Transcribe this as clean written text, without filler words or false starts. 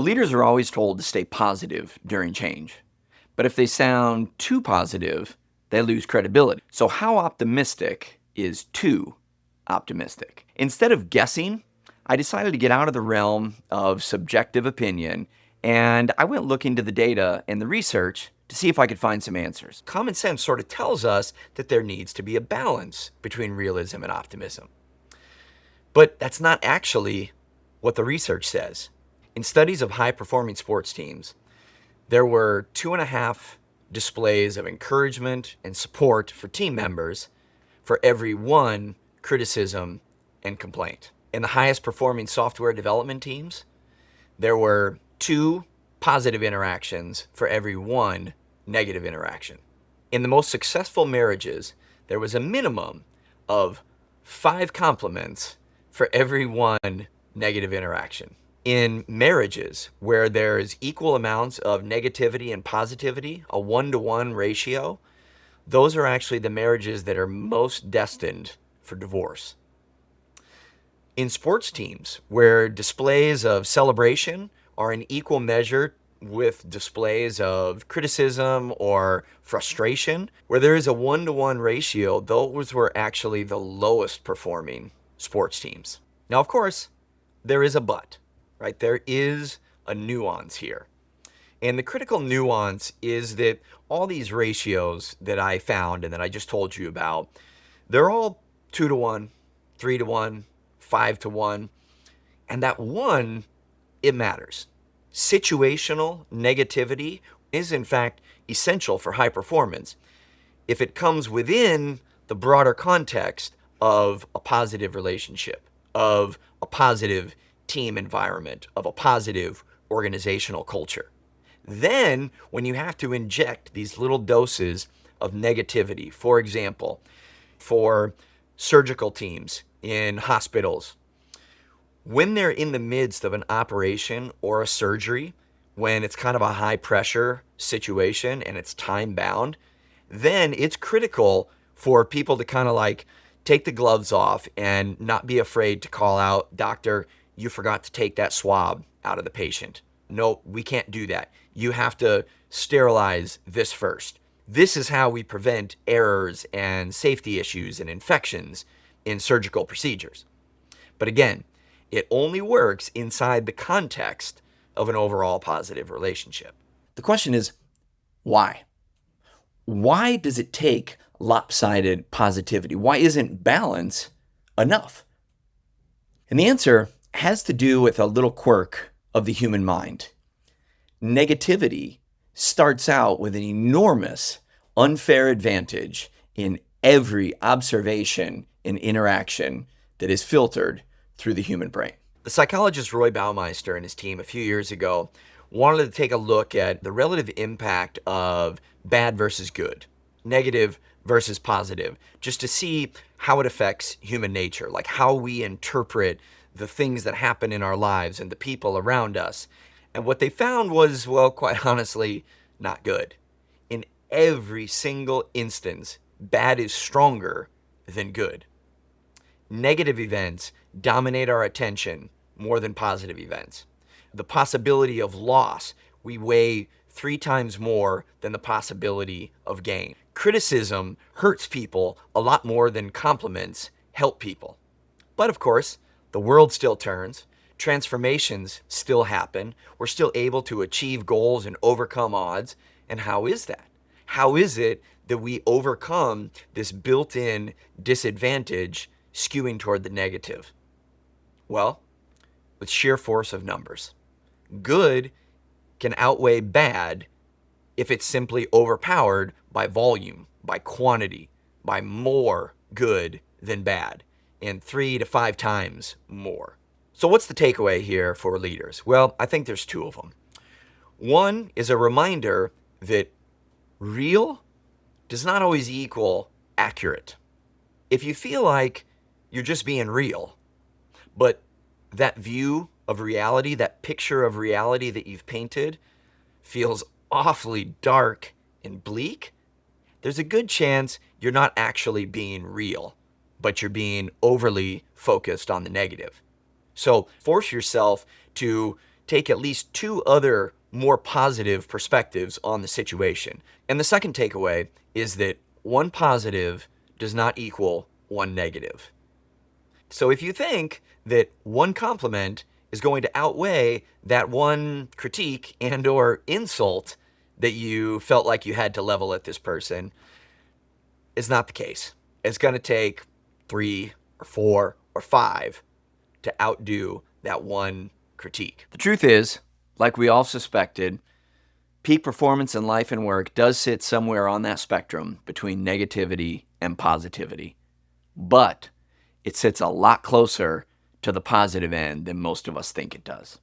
Leaders are always told to stay positive during change. But if they sound too positive, they lose credibility. So, how optimistic is too optimistic? Instead of guessing, I decided to get out of the realm of subjective opinion and I went looking to the data and the research to see if I could find some answers. Common sense sort of tells us that there needs to be a balance between realism and optimism. But that's not actually what the research says. In studies of high performing sports teams, there were 2.5 displays of encouragement and support for team members for every one criticism and complaint. In the highest performing software development teams, there were 2 positive interactions for every one negative interaction. In the most successful marriages, there was a minimum of 5 compliments for every one negative interaction. In marriages where there's equal amounts of negativity and positivity, a 1-to-1 ratio, those are actually the marriages that are most destined for divorce. In sports teams where displays of celebration are in equal measure with displays of criticism or frustration, where there is a 1-to-1 ratio, those were actually the lowest performing sports teams. Now, of course, there is a but. Right? There is a nuance here. And the critical nuance is that all these ratios that I found and that I just told you about, they're all 2-to-1, 3-to-1, 5-to-1. And that one, it matters. Situational negativity is in fact essential for high performance if it comes within the broader context of a positive relationship, of a positive team environment, of a positive organizational culture. Then, when you have to inject these little doses of negativity, for example, for surgical teams in hospitals, when they're in the midst of an operation or a surgery, when it's kind of a high pressure situation and it's time bound, then it's critical for people to kind of like take the gloves off and not be afraid to call out, "Doctor, you forgot to take that swab out of the patient. No, we can't do that. You have to sterilize this first." This is how we prevent errors and safety issues and infections in surgical procedures. But again, it only works inside the context of an overall positive relationship. The question is, why? Why does it take lopsided positivity? Why isn't balance enough? And the answer has to do with a little quirk of the human mind. Negativity starts out with an enormous unfair advantage in every observation and interaction that is filtered through the human brain. The psychologist Roy Baumeister and his team a few years ago wanted to take a look at the relative impact of bad versus good, negative versus positive, just to see how it affects human nature, like how we interpret the things that happen in our lives and the people around us. And what they found was, well, quite honestly, not good. In every single instance, bad is stronger than good. Negative events dominate our attention more than positive events. The possibility of loss we weigh 3 times more than the possibility of gain. Criticism hurts people a lot more than compliments help people. But of course, the world still turns, transformations still happen, we're still able to achieve goals and overcome odds. And how is that? How is it that we overcome this built-in disadvantage skewing toward the negative? Well, with sheer force of numbers. Good can outweigh bad if it's simply overpowered by volume, by quantity, by more good than bad, and 3 to 5 times more. So what's the takeaway here for leaders? Well, I think there's 2 of them. One is a reminder that real does not always equal accurate. If you feel like you're just being real, but that view of reality, that picture of reality that you've painted feels awfully dark and bleak, there's a good chance you're not actually being real, but you're being overly focused on the negative. So force yourself to take at least two other more positive perspectives on the situation. And the second takeaway is that one positive does not equal one negative. So if you think that one compliment is going to outweigh that one critique and or insult that you felt like you had to level at this person, it's not the case. It's going to take 3 or 4 or 5 to outdo that one critique. The truth is, like we all suspected, peak performance in life and work does sit somewhere on that spectrum between negativity and positivity. But it sits a lot closer to the positive end than most of us think it does.